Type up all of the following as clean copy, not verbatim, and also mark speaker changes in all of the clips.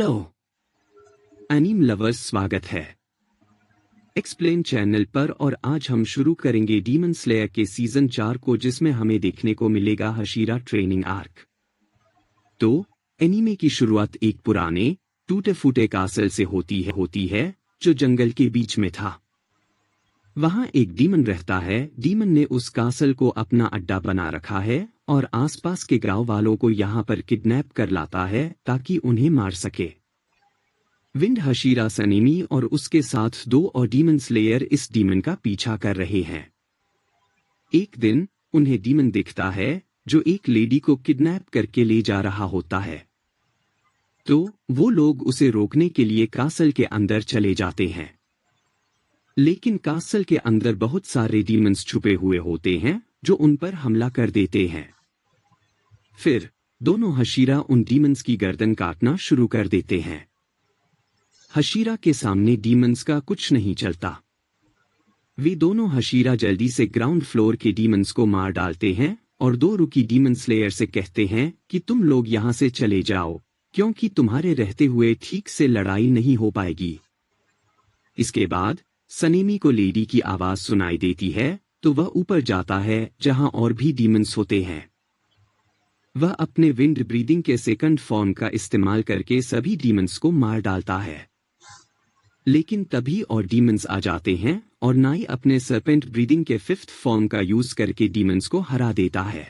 Speaker 1: Hello anime lovers, स्वागत है explain channel पर। और आज हम शुरू करेंगे डीमन स्लेयर के सीजन 4 को, जिसमें हमें देखने को मिलेगा हशीरा ट्रेनिंग आर्क। तो एनीमे की शुरुआत एक पुराने टूटे फूटे कासल से होती है जो जंगल के बीच में था। वहां एक डीमन रहता है। डीमन ने उस कासल को अपना अड्डा बना रखा है और आसपास के गांव वालों को यहां पर किडनैप कर लाता है ताकि उन्हें मार सके। विंड हशीरा सनेमी और उसके साथ 2 और डीमन स्लेयर इस डीमन का पीछा कर रहे हैं। एक दिन उन्हें डीमन दिखता है जो एक लेडी को किडनैप करके ले जा रहा होता है। तो वो लोग उसे रोकने के लिए कासल के अंदर चले जाते हैं, लेकिन कासल के अंदर बहुत सारे डीमंस छुपे हुए होते हैं जो उन पर हमला कर देते हैं। फिर दोनों हशीरा उन डीमंस की गर्दन काटना शुरू कर देते हैं। हशीरा के सामने डीमंस का कुछ नहीं चलता। वे दोनों हशीरा जल्दी से ग्राउंड फ्लोर के डीमंस को मार डालते हैं और 2 रुकी डीमन स्लेयर से कहते हैं कि तुम लोग यहां से चले जाओ, क्योंकि तुम्हारे रहते हुए ठीक से लड़ाई नहीं हो पाएगी। इसके बाद सनेमी को लेडी की आवाज सुनाई देती है, तो वह ऊपर जाता है जहां और भी डीमंस होते हैं। वह अपने विंड ब्रीदिंग के सेकंड फॉर्म का इस्तेमाल करके सभी डीमंस को मार डालता है। लेकिन तभी और डीमंस आ जाते हैं और नाई अपने सर्पेंट ब्रीदिंग के 5th फॉर्म का यूज करके डीमंस को हरा देता है।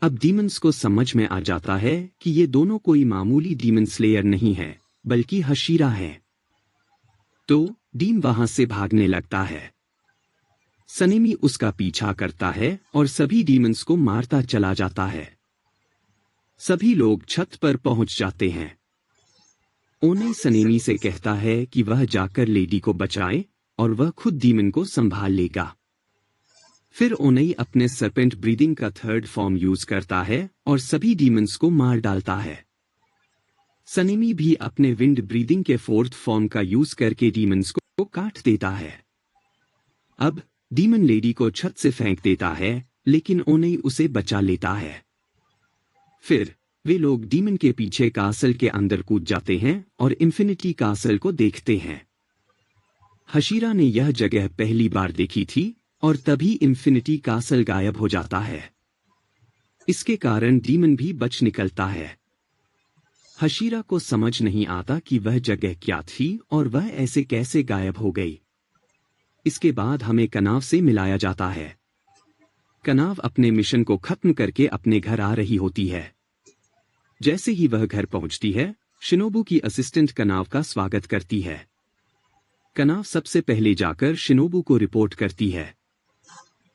Speaker 1: अब डीमंस को समझ में आ जाता है कि ये दोनों कोई मामूली डीमन स्लेयर नहीं है, बल्कि हशीरा है। तो डीम वहां से भागने लगता है। सनेमी उसका पीछा करता है और सभी डीमंस को मारता चला जाता है। सभी लोग छत पर पहुंच जाते हैं। ओने सनेमी से कहता है कि वह जाकर लेडी को बचाए और वह खुद डीमन को संभाल लेगा। फिर ओनई अपने सर्पेंट ब्रीदिंग का 3rd फॉर्म यूज करता है और सभी डीमंस को मार डालता है। सनेमी भी अपने विंड ब्रीदिंग के 4th फॉर्म का यूज करके डीमंस को काट देता है। अब डीमन लेडी को छत से फेंक देता है, लेकिन ओनई उसे बचा लेता है। फिर वे लोग डीमन के पीछे कासल के अंदर कूद जाते हैं और इन्फिनिटी कासल को देखते हैं। हशीरा ने यह जगह पहली बार देखी थी और तभी इन्फिनिटी कासल गायब हो जाता है। इसके कारण डीमन भी बच निकलता है। हशीरा को समझ नहीं आता कि वह जगह क्या थी और वह ऐसे कैसे गायब हो गई। इसके बाद हमें कनाव से मिलाया जाता है। कनाव अपने मिशन को खत्म करके अपने घर आ रही होती है। जैसे ही वह घर पहुंचती है, शिनोबू की असिस्टेंट कनाव का स्वागत करती है। कनाव सबसे पहले जाकर शिनोबू को रिपोर्ट करती है।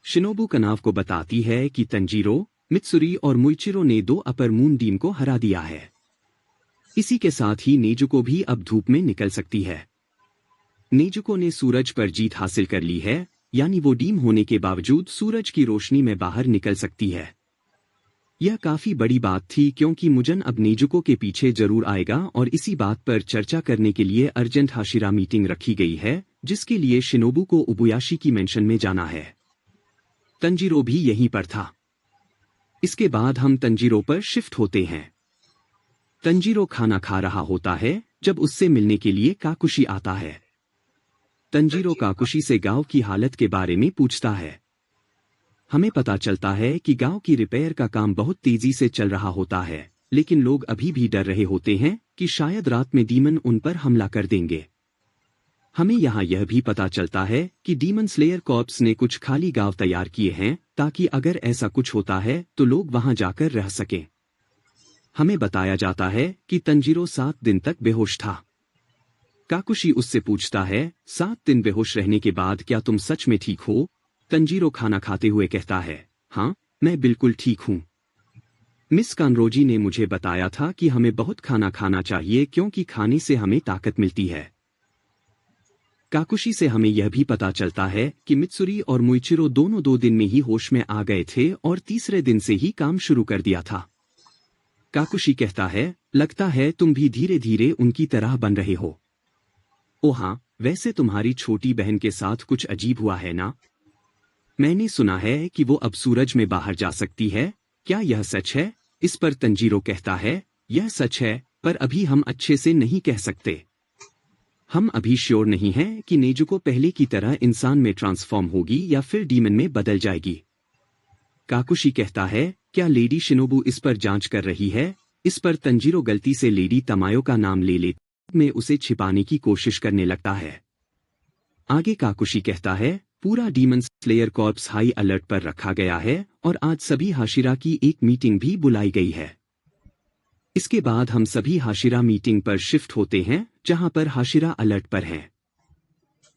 Speaker 1: शिनोबू कनाव को बताती है कि तंजीरो, मित्सुरी और मुइचिरो ने 2 अपर मून डीम को हरा दिया है। इसी के साथ ही नेजुको भी अब धूप में निकल सकती है। नेजुको ने सूरज पर जीत हासिल कर ली है, यानी वो डीम होने के बावजूद सूरज की रोशनी में बाहर निकल सकती है। यह काफी बड़ी बात थी, क्योंकि मुजन अब नेजुको के पीछे जरूर आएगा और इसी बात पर चर्चा करने के लिए अर्जेंट हशीरा मीटिंग रखी गई है, जिसके लिए शिनोबू को उबुयाशी की मेंशन में जाना है। तंजीरो भी यहीं पर था। इसके बाद हम तंजीरो पर शिफ्ट होते हैं। तंजीरो खाना खा रहा होता है जब उससे मिलने के लिए काकुशी आता है। तंजीरो काकुशी से गांव की हालत के बारे में पूछता है। हमें पता चलता है कि गांव की रिपेयर का काम बहुत तेजी से चल रहा होता है, लेकिन लोग अभी भी डर रहे होते हैं कि शायद रात में डीमन उन पर हमला कर देंगे। हमें यहाँ यह भी पता चलता है कि डीमन स्लेयर कॉर्प्स ने कुछ खाली गांव तैयार किए हैं, ताकि अगर ऐसा कुछ होता है तो लोग वहां जाकर रह सकें। हमें बताया जाता है कि तंजीरो 7 दिन तक बेहोश था। काकुशी उससे पूछता है, 7 दिन बेहोश रहने के बाद क्या तुम सच में ठीक हो? तंजीरो खाना खाते हुए कहता है, हाँ, मैं बिल्कुल ठीक हूँ। मिस कानरोजी ने मुझे बताया था कि हमें बहुत खाना खाना चाहिए, क्योंकि खाने से हमें ताकत मिलती है। काकुशी से हमें यह भी पता चलता है कि मित्सुरी और मुइचिरो दोनों 2 दिन में ही होश में आ गए थे और तीसरे दिन से ही काम शुरू कर दिया था। काकुशी कहता है, लगता है तुम भी धीरे धीरे उनकी तरह बन रहे हो। ओ हाँ, वैसे तुम्हारी छोटी बहन के साथ कुछ अजीब हुआ है ना? मैंने सुना है कि वो अब सूरज में बाहर जा सकती है। क्या यह सच है? इस पर तंजीरो कहता है, यह सच है, पर अभी हम अच्छे से नहीं कह सकते। हम अभी श्योर नहीं हैं कि नेजुको पहले की तरह इंसान में ट्रांसफॉर्म होगी या फिर डीमन में बदल जाएगी। काकुशी कहता है, क्या लेडी शिनोबू इस पर जांच कर रही है? इस पर तंजीरो गलती से लेडी तमायो का नाम ले लेते में उसे छिपाने की कोशिश करने लगता है। आगे काकुशी कहता है, पूरा demon slayer corps high alert पर रखा गया है और आज सभी हाशिरा की एक मीटिंग भी बुलाई गई है। इसके बाद हम सभी हाशिरा मीटिंग पर शिफ्ट होते हैं, जहां पर हाशिरा अलर्ट पर हैं।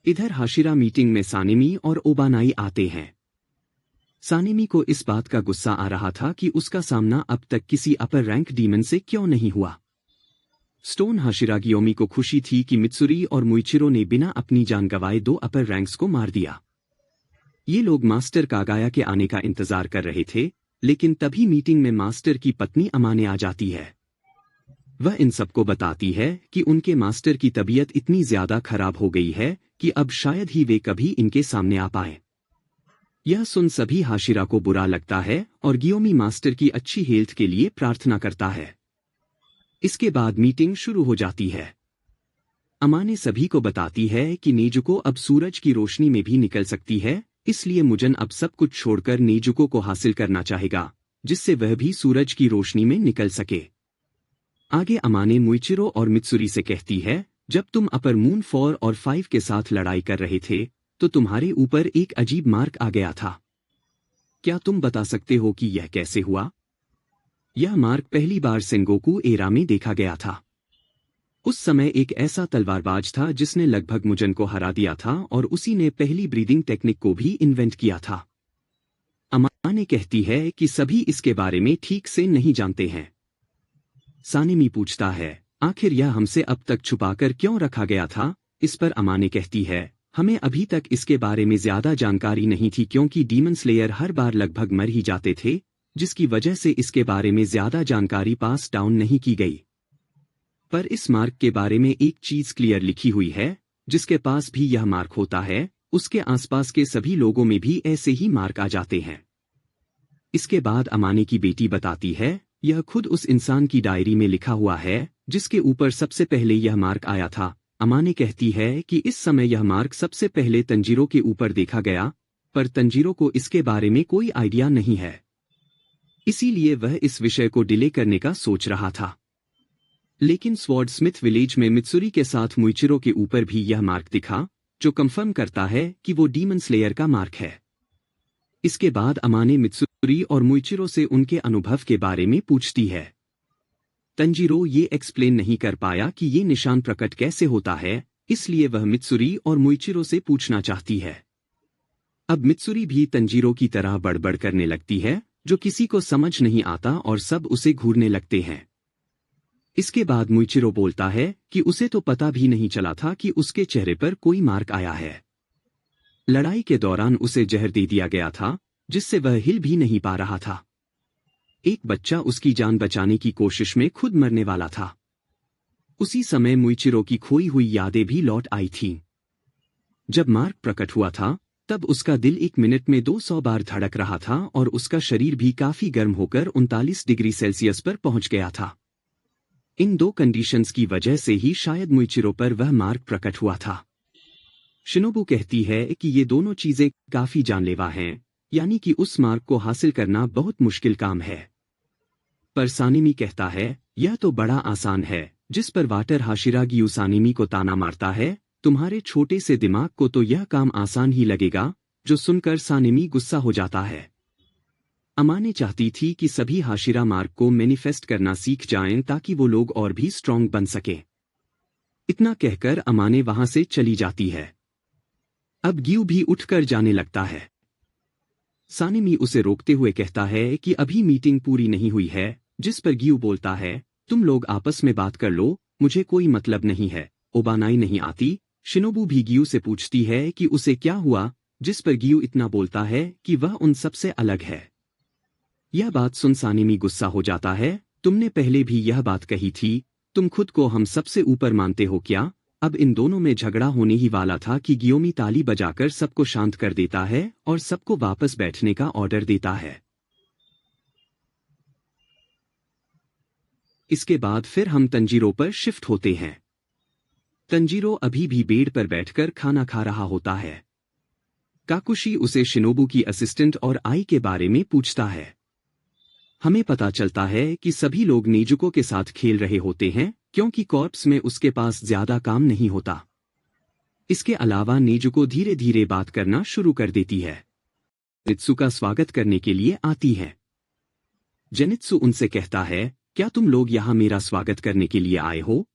Speaker 1: इधर हाशिरा मीटिंग में सानेमी और ओबानाई आते हैं। सानेमी को इस बात का गुस्सा आ रहा था कि उसका सामना अब तक किसी अपर रैंक डीमन से क्यों नहीं हुआ। स्टोन हाशिरा गियोमी को खुशी थी कि मित्सुरी और मुइचिरो ने बिना अपनी जान गंवाए 2 अपर रैंक्स को मार दिया। ये लोग मास्टर कागाया के आने का इंतजार कर रहे थे, लेकिन तभी मीटिंग में मास्टर की पत्नी अमाने आ जाती है। वह इन सबको बताती है कि उनके मास्टर की तबीयत इतनी ज्यादा खराब हो गई है कि अब शायद ही वे कभी इनके सामने आ पाए। यह सुन सभी हाशिरा को बुरा लगता है और गियोमी मास्टर की अच्छी हेल्थ के लिए प्रार्थना करता है। इसके बाद मीटिंग शुरू हो जाती है। अमाने सभी को बताती है कि नेजुको अब सूरज की रोशनी में भी निकल सकती है, इसलिए मुजन अब सब कुछ छोड़कर नेजुको को हासिल करना चाहेगा, जिससे वह भी सूरज की रोशनी में निकल सके। आगे अमाने मुइचिरो और मित्सुरी से कहती है, जब तुम अपर मून 4 और 5 के साथ लड़ाई कर रहे थे तो तुम्हारे ऊपर एक अजीब मार्क आ गया था। क्या तुम बता सकते हो कि यह कैसे हुआ? यह मार्क पहली बार सेंगोकू एरा में देखा गया था। उस समय एक ऐसा तलवारबाज था जिसने लगभग मुजन को हरा दिया था और उसी ने पहली ब्रीदिंग टेक्निक को भी इन्वेंट किया था। अमाने कहती है कि सभी इसके बारे में ठीक से नहीं जानते हैं। सानेमी पूछता है, आखिर यह हमसे अब तक छुपाकर क्यों रखा गया था? इस पर अमाने कहती है, हमें अभी तक इसके बारे में ज्यादा जानकारी नहीं थी क्योंकि डीमन स्लेयर हर बार लगभग मर ही जाते थे, जिसकी वजह से इसके बारे में ज्यादा जानकारी पास डाउन नहीं की गई। पर इस मार्क के बारे में एक चीज क्लियर लिखी हुई है, जिसके पास भी यह मार्क होता है उसके आसपास के सभी लोगों में भी ऐसे ही मार्क आ जाते हैं। इसके बाद अमाने की बेटी बताती है, यह खुद उस इंसान की डायरी में लिखा हुआ है जिसके ऊपर सबसे पहले यह मार्क आया था। अमाने कहती है कि इस समय यह मार्क सबसे पहले तंजीरो के ऊपर देखा गया, पर तंजीरो को इसके बारे में कोई आइडिया नहीं है, इसीलिए वह इस विषय को डिले करने का सोच रहा था। लेकिन स्वॉर्ड स्मिथ विलेज में मित्सुरी के साथ मुइचिरो के ऊपर भी यह मार्क दिखा, जो कंफर्म करता है कि वो डीमन स्लेयर का मार्क है। इसके बाद अमाने मित्सुरी और मुइचिरो से उनके अनुभव के बारे में पूछती है। तंजीरो ये एक्सप्लेन नहीं कर पाया कि ये निशान प्रकट कैसे होता है, इसलिए वह मित्सुरी और मुइचिरो से पूछना चाहती है। अब मित्सुरी भी तंजीरो की तरह बड़बड़ करने लगती है, जो किसी को समझ नहीं आता और सब उसे घूरने लगते हैं। इसके बाद मुइचिरो बोलता है कि उसे तो पता भी नहीं चला था कि उसके चेहरे पर कोई मार्क आया है। लड़ाई के दौरान उसे जहर दे दिया गया था, जिससे वह हिल भी नहीं पा रहा था। एक बच्चा उसकी जान बचाने की कोशिश में खुद मरने वाला था। उसी समय मुइचिरो की खोई हुई यादें भी लौट आई थीं। जब मार्क प्रकट हुआ था, तब उसका दिल 1 मिनट में 200 बार धड़क रहा था और उसका शरीर भी काफी गर्म होकर 39 डिग्री सेल्सियस पर पहुंच गया था। इन 2 कंडीशंस की वजह से ही शायद मुइचिरो पर वह मार्क प्रकट हुआ था। शिनोबू कहती है कि ये दोनों चीजें काफी जानलेवा हैं, यानी कि उस मार्क को हासिल करना बहुत मुश्किल काम है। पर सानेमी कहता है, यह तो बड़ा आसान है। जिस पर वाटर हाशिरा गियू सानेमी को ताना मारता है, तुम्हारे छोटे से दिमाग को तो यह काम आसान ही लगेगा, जो सुनकर सानेमी गुस्सा हो जाता है। अमाने चाहती थी कि सभी हाशिरा मार्क को मैनिफेस्ट करना सीख जाएं ताकि वो लोग और भी स्ट्रांग बन सके। इतना कहकर अमाने वहां से चली जाती है। अब गियू भी उठकर जाने लगता है। सानेमी उसे रोकते हुए कहता है कि अभी मीटिंग पूरी नहीं हुई है, जिस पर गियू बोलता है, तुम लोग आपस में बात कर लो, मुझे कोई मतलब नहीं है। ओबानाई नहीं आती। शिनोबू भी गियू से पूछती है कि उसे क्या हुआ, जिस पर गियू इतना बोलता है कि वह उन सबसे अलग है। यह बात सुन सानेमी गुस्सा हो जाता है, तुमने पहले भी यह बात कही थी, तुम खुद को हम सबसे ऊपर मानते हो क्या? अब इन दोनों में झगड़ा होने ही वाला था कि गियोमी ताली बजाकर सबको शांत कर देता है और सबको वापस बैठने का ऑर्डर देता है। इसके बाद फिर हम तंजीरो पर शिफ्ट होते हैं। तंजीरो अभी भी बेड पर बैठकर खाना खा रहा होता है। काकुशी उसे शिनोबू की असिस्टेंट और आई के बारे में पूछता है। हमें पता चलता है कि सभी लोग नेजुको के साथ खेल रहे होते हैं क्योंकि कॉर्प्स में उसके पास ज्यादा काम नहीं होता। इसके अलावा नेजुको धीरे धीरे बात करना शुरू कर देती है। जेनित्सु का स्वागत करने के लिए आती है। जेनित्सु उनसे कहता है, क्या तुम लोग यहाँ मेरा स्वागत करने के लिए आए हो?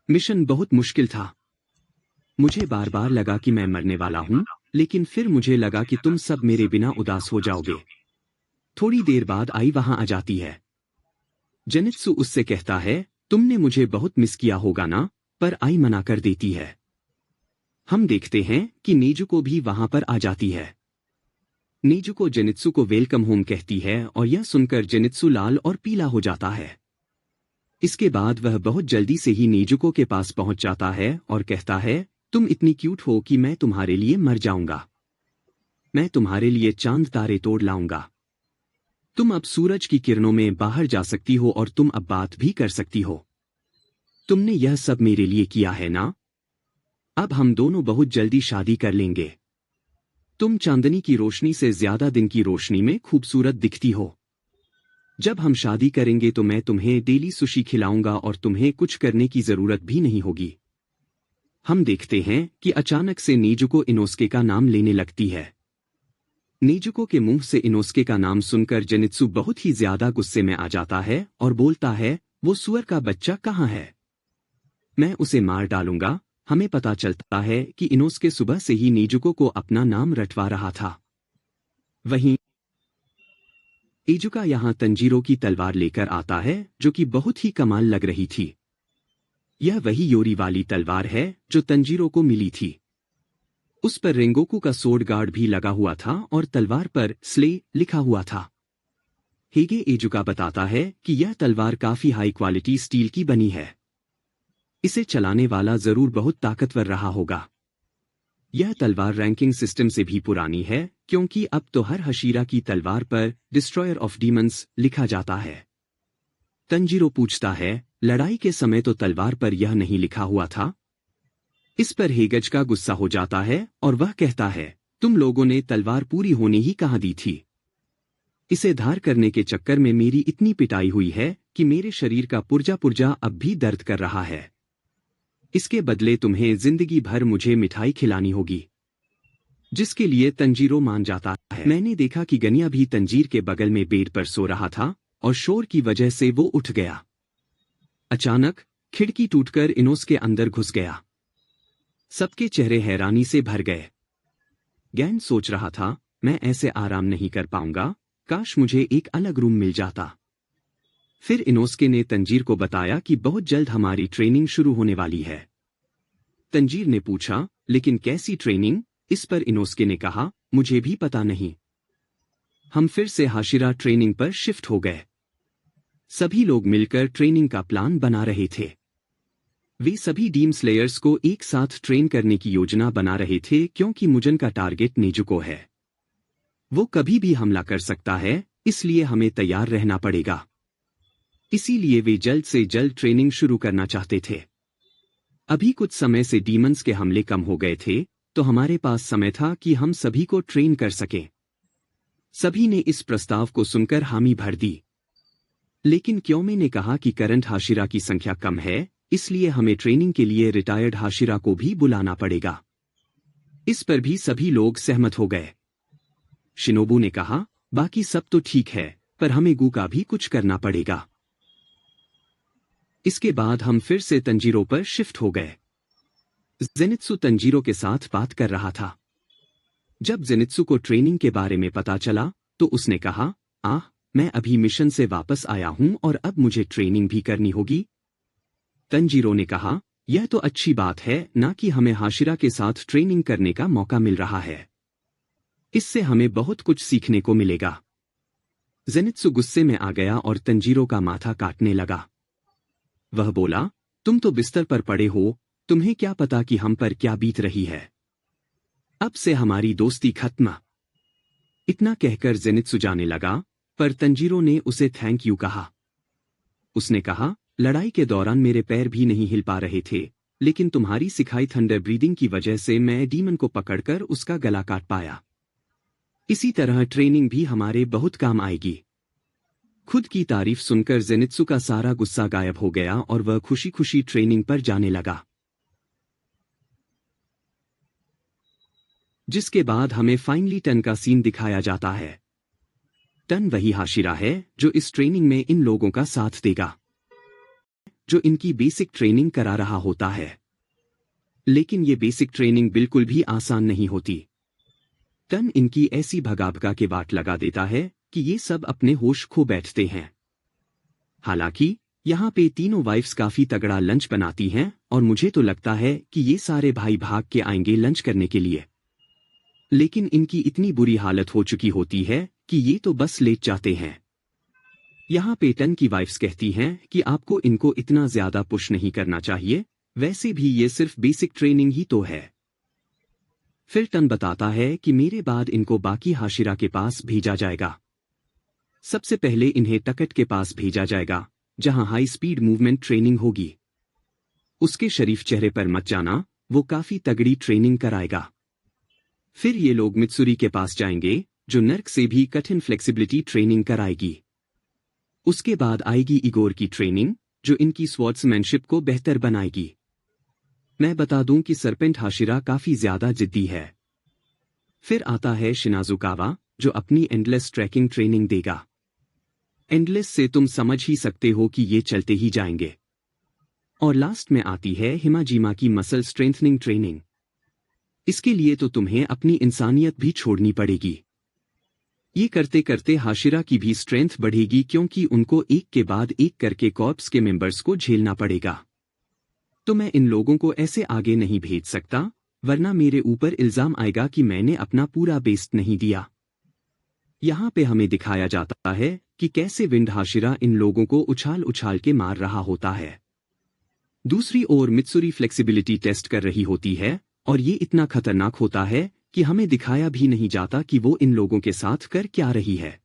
Speaker 1: मिशन बहुत मुश्किल था। मुझे बार बार लगा कि मैं मरने वाला हूँ, लेकिन फिर मुझे लगा कि तुम सब मेरे बिना उदास हो जाओगे। थोड़ी देर बाद आई वहां आ जाती है। जेनित्सु उससे कहता है, तुमने मुझे बहुत मिस किया होगा ना? पर आई मना कर देती है। हम देखते हैं कि नेजुको भी वहां पर आ जाती है। नेजुको जेनित्सु को वेलकम होम कहती है और यह सुनकर जेनित्सु लाल और पीला हो जाता है। इसके बाद वह बहुत जल्दी से ही नेजुको के पास पहुंच जाता है और कहता है, तुम इतनी क्यूट हो कि मैं तुम्हारे लिए मर जाऊंगा। मैं तुम्हारे लिए चांद तारे तोड़ लाऊंगा। तुम अब सूरज की किरणों में बाहर जा सकती हो और तुम अब बात भी कर सकती हो। तुमने यह सब मेरे लिए किया है ना? अब हम दोनों बहुत जल्दी शादी कर लेंगे। तुम चांदनी की रोशनी से ज्यादा दिन की रोशनी में खूबसूरत दिखती हो। जब हम शादी करेंगे तो मैं तुम्हें डेली सुशी खिलाऊंगा और तुम्हें कुछ करने की जरूरत भी नहीं होगी। हम देखते हैं कि अचानक से नेजुको इनोस्के का नाम लेने लगती है। नेजुको के मुंह से इनोस्के का नाम सुनकर जेनित्सु बहुत ही ज्यादा गुस्से में आ जाता है और बोलता है, वो सुअर का बच्चा कहाँ है? मैं उसे मार डालूंगा। हमें पता चलता है कि इनोस्के सुबह से ही नेजुको को अपना नाम रटवा रहा था। वहीं इजुका यहां तंजीरो की तलवार लेकर आता है जो कि बहुत ही कमाल लग रही थी। यह वही योरी वाली तलवार है जो तंजीरो को मिली थी। उस पर रेंगोकू का सोर्ड गार्ड भी लगा हुआ था और तलवार पर स्ले लिखा हुआ था। हेगे इजुका बताता है कि यह तलवार काफी हाई क्वालिटी स्टील की बनी है। इसे चलाने वाला जरूर बहुत ताकतवर रहा होगा। यह तलवार रैंकिंग सिस्टम से भी पुरानी है क्योंकि अब तो हर हशीरा की तलवार पर डिस्ट्रॉयर ऑफ डीमंस लिखा जाता है। तंजीरो पूछता है, लड़ाई के समय तो तलवार पर यह नहीं लिखा हुआ था? इस पर हेगज का गुस्सा हो जाता है और वह कहता है, तुम लोगों ने तलवार पूरी होने ही कहाँ दी थी? इसे धार करने के चक्कर में मेरी इतनी पिटाई हुई है कि मेरे शरीर का पुर्जा पुर्जा अब भी दर्द कर रहा है। इसके बदले तुम्हें जिंदगी भर मुझे मिठाई खिलानी होगी। जिसके लिए तंजीरो मान जाता है। मैंने देखा कि गनिया भी तंजीर के बगल में बेड पर सो रहा था और शोर की वजह से वो उठ गया। अचानक खिड़की टूटकर इनोस्के अंदर घुस गया। सबके चेहरे हैरानी से भर गए। गैन सोच रहा था, मैं ऐसे आराम नहीं कर पाऊंगा, काश मुझे एक अलग रूम मिल जाता। फिर इनोस्के ने तंजीर को बताया कि बहुत जल्द हमारी ट्रेनिंग शुरू होने वाली है। तंजीर ने पूछा, लेकिन कैसी ट्रेनिंग? इस पर इनोस्के ने कहा, मुझे भी पता नहीं। हम फिर से हाशिरा ट्रेनिंग पर शिफ्ट हो गए। सभी लोग मिलकर ट्रेनिंग का प्लान बना रहे थे। वे सभी डीम स्लेयर्स को एक साथ ट्रेन करने की योजना बना रहे थे क्योंकि मुजन का टारगेट नेजुको है। वो कभी भी हमला कर सकता है, इसलिए हमें तैयार रहना पड़ेगा। इसीलिए वे जल्द से जल्द ट्रेनिंग शुरू करना चाहते थे। अभी कुछ समय से डीमंस के हमले कम हो गए थे, तो हमारे पास समय था कि हम सभी को ट्रेन कर सकें। सभी ने इस प्रस्ताव को सुनकर हामी भर दी। लेकिन क्योमे ने कहा कि करंट हाशिरा की संख्या कम है, इसलिए हमें ट्रेनिंग के लिए रिटायर्ड हाशिरा को भी बुलाना पड़ेगा। इस पर भी सभी लोग सहमत हो गए। शिनोबू ने कहा, बाकी सब तो ठीक है, पर हमें गू का भी कुछ करना पड़ेगा। इसके बाद हम फिर से तंजीरो पर शिफ्ट हो गए। जेनित्सु तंजीरो के साथ बात कर रहा था। जब जेनित्सु को ट्रेनिंग के बारे में पता चला, तो उसने कहा, मैं अभी मिशन से वापस आया हूं और अब मुझे ट्रेनिंग भी करनी होगी। तंजीरो ने कहा, यह तो अच्छी बात है ना कि हमें हाशिरा के साथ ट्रेनिंग करने का मौका मिल रहा है। इससे हमें बहुत कुछ सीखने को मिलेगा। जेनित्सु गुस्से में आ गया और तंजीरो का माथा काटने लगा। वह बोला, तुम तो बिस्तर पर पड़े हो, तुम्हें क्या पता कि हम पर क्या बीत रही है। अब से हमारी दोस्ती खत्म। इतना कहकर जेनित्सु जाने लगा, पर तंजीरो ने उसे थैंक यू कहा। उसने कहा, लड़ाई के दौरान मेरे पैर भी नहीं हिल पा रहे थे, लेकिन तुम्हारी सिखाई थंडर ब्रीदिंग की वजह से मैं डीमन को पकड़कर उसका गला काट पाया। इसी तरह ट्रेनिंग भी हमारे बहुत काम आएगी। खुद की तारीफ सुनकर जेनित्सु का सारा गुस्सा गायब हो गया और वह खुशी खुशी ट्रेनिंग पर जाने लगा। जिसके बाद हमें फाइनली टन का सीन दिखाया जाता है। टन वही हाशिरा है जो इस ट्रेनिंग में इन लोगों का साथ देगा, जो इनकी बेसिक ट्रेनिंग करा रहा होता है। लेकिन ये बेसिक ट्रेनिंग बिल्कुल भी आसान नहीं होती। टन इनकी ऐसी भगाभगा के बाट लगा देता है कि ये सब अपने होश खो बैठते हैं। हालांकि यहाँ पे तीनों वाइफ्स काफी तगड़ा लंच बनाती हैं और मुझे तो लगता है कि ये सारे भाई भाग के आएंगे लंच करने के लिए। लेकिन इनकी इतनी बुरी हालत हो चुकी होती है कि ये तो बस लेट जाते हैं। यहाँ पे टन की वाइफ्स कहती हैं कि आपको इनको इतना ज्यादा पुश नहीं करना चाहिए, वैसे भी ये सिर्फ बेसिक ट्रेनिंग ही तो है। फिर टन बताता है कि मेरे बाद इनको बाकी हाशिरा के पास भेजा जाएगा। सबसे पहले इन्हें टकट के पास भेजा जाएगा, जहां हाई स्पीड मूवमेंट ट्रेनिंग होगी। उसके शरीफ चेहरे पर मत जाना, वो काफी तगड़ी ट्रेनिंग कराएगा। फिर ये लोग मित्सुरी के पास जाएंगे, जो नर्क से भी कठिन फ्लेक्सिबिलिटी ट्रेनिंग कराएगी। उसके बाद आएगी इगोर की ट्रेनिंग, जो इनकी स्वॉर्ड्समैनशिप को बेहतर बनाएगी। मैं बता दूं कि सरपेंट हाशिरा काफी ज्यादा जिद्दी है। फिर आता है शिनाजुकावा, जो अपनी एंडलेस ट्रैकिंग ट्रेनिंग देगा। एंडलेस से तुम समझ ही सकते हो कि ये चलते ही जाएंगे। और लास्ट में आती है हिमाजिमा की मसल स्ट्रेंथनिंग ट्रेनिंग। इसके लिए तो तुम्हें अपनी इंसानियत भी छोड़नी पड़ेगी। ये करते करते हाशिरा की भी स्ट्रेंथ बढ़ेगी, क्योंकि उनको एक के बाद एक करके कॉर्प्स के मेंबर्स को झेलना पड़ेगा। तो मैं इन लोगों को ऐसे आगे नहीं भेज सकता, वरना मेरे ऊपर इल्जाम आएगा कि मैंने अपना पूरा बेस्ट नहीं दिया। यहाँ पे हमें दिखाया जाता है कि कैसे विंड हाशिरा इन लोगों को उछाल उछाल के मार रहा होता है। दूसरी ओर मित्सुरी फ्लेक्सिबिलिटी टेस्ट कर रही होती है, और ये इतना खतरनाक होता है कि हमें दिखाया भी नहीं जाता कि वो इन लोगों के साथ कर क्या रही है।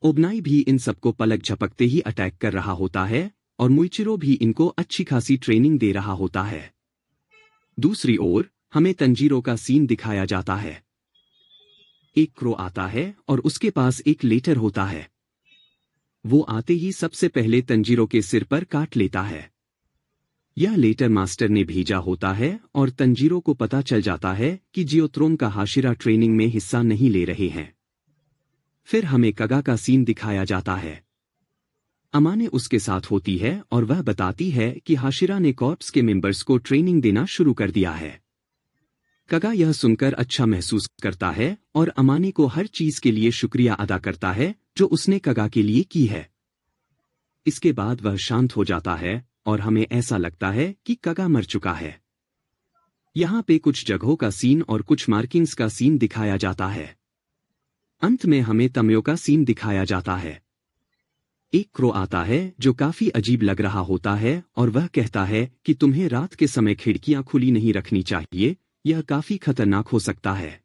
Speaker 1: ओबनाई भी इन सबको पलक झपकते ही अटैक कर रहा होता है, और मुइचिरो भी इनको अच्छी खासी ट्रेनिंग दे रहा होता है। दूसरी ओर हमें तंजीरो का सीन दिखाया जाता है। एक क्रो आता है और उसके पास एक लेटर होता है। वो आते ही सबसे पहले तंजीरो के सिर पर काट लेता है। यह लेटर मास्टर ने भेजा होता है और तंजीरो को पता चल जाता है कि जियोत्रोम का हाशिरा ट्रेनिंग में हिस्सा नहीं ले रहे हैं। फिर हमें कगा का सीन दिखाया जाता है। अमाने उसके साथ होती है और वह बताती है कि हाशिरा ने कॉर्प्स के मेंबर्स को ट्रेनिंग देना शुरू कर दिया है। कगा यह सुनकर अच्छा महसूस करता है और अमाने को हर चीज के लिए शुक्रिया अदा करता है जो उसने कगा के लिए की है। इसके बाद वह शांत हो जाता है और हमें ऐसा लगता है कि कगा मर चुका है। यहाँ पे कुछ जगहों का सीन और कुछ मार्किंग्स का सीन दिखाया जाता है। अंत में हमें तमियो का सीन दिखाया जाता है। एक क्रो आता है जो काफी अजीब लग रहा होता है और वह कहता है कि तुम्हें रात के समय खिड़कियां खुली नहीं रखनी चाहिए, यह काफी खतरनाक हो सकता है।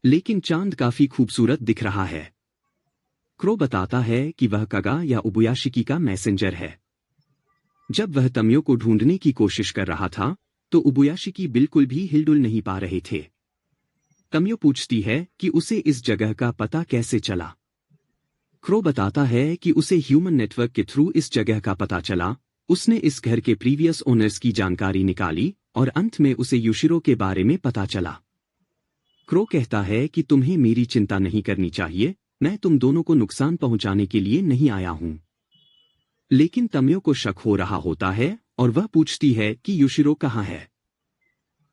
Speaker 1: लेकिन चांद काफी खूबसूरत दिख रहा है। क्रो बताता है कि वह कगा या उबुयाशिकी का मैसेंजर है। जब वह तमियो को ढूंढने की कोशिश कर रहा था तो उबुयाशिकी बिल्कुल भी हिलडुल नहीं पा रहे थे। तमियो पूछती है कि उसे इस जगह का पता कैसे चला। क्रो बताता है कि उसे ह्यूमन नेटवर्क के थ्रू इस जगह का पता चला। उसने इस घर के प्रीवियस ओनर्स की जानकारी निकाली और अंत में उसे युशिरो के बारे में पता चला। क्रो कहता है कि तुम्हें मेरी चिंता नहीं करनी चाहिए, मैं तुम दोनों को नुकसान पहुंचाने के लिए नहीं आया हूं। लेकिन तमियो को शक हो रहा होता है और वह पूछती है कि युशिरो कहाँ है।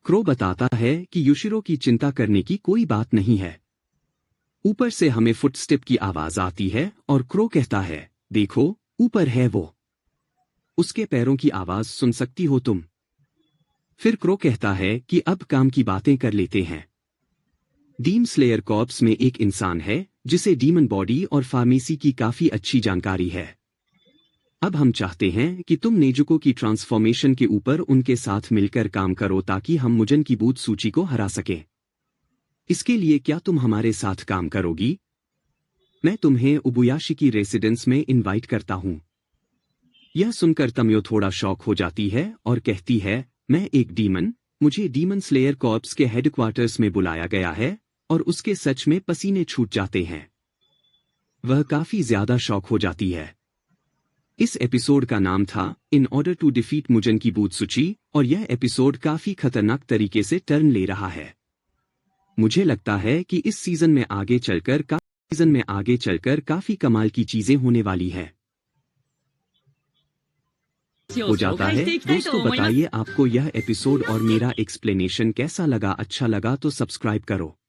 Speaker 1: क्रो बताता है कि युशिरो की चिंता करने की कोई बात नहीं है। ऊपर से हमें फुटस्टेप की आवाज आती है और क्रो कहता है, देखो ऊपर है वो, उसके पैरों की आवाज सुन सकती हो तुम। फिर क्रो कहता है कि अब काम की बातें कर लेते हैं। डीम स्लेयर कॉर्प्स में एक इंसान है जिसे डीमन बॉडी और फार्मेसी की काफी अच्छी जानकारी है। अब हम चाहते हैं कि तुम नेजुको की ट्रांसफॉर्मेशन के ऊपर उनके साथ मिलकर काम करो ताकि हम मुजन की बूथ सूची को हरा सकें। इसके लिए क्या तुम हमारे साथ काम करोगी? मैं तुम्हें उबुयाशिकी रेसिडेंस में इनवाइट करता हूं। यह सुनकर तमियो थोड़ा शॉक हो जाती है और कहती है, मैं एक डीमन, मुझे डीमन स्लेयर कॉर्प्स के हेडक्वार्टर्स में बुलाया गया है, और उसके सच में पसीने छूट जाते हैं। वह काफी ज्यादा शॉक हो जाती है। इस एपिसोड का नाम था इन ऑर्डर टू डिफीट मुजन की बूत्सुची, और यह एपिसोड काफी खतरनाक तरीके से टर्न ले रहा है। मुझे लगता है कि इस सीजन में आगे चलकर काफी कमाल की चीजें होने वाली है। हो जाता है। दोस्तों बताइए आपको यह एपिसोड और मेरा एक्सप्लेनेशन कैसा लगा। अच्छा लगा तो सब्सक्राइब करो।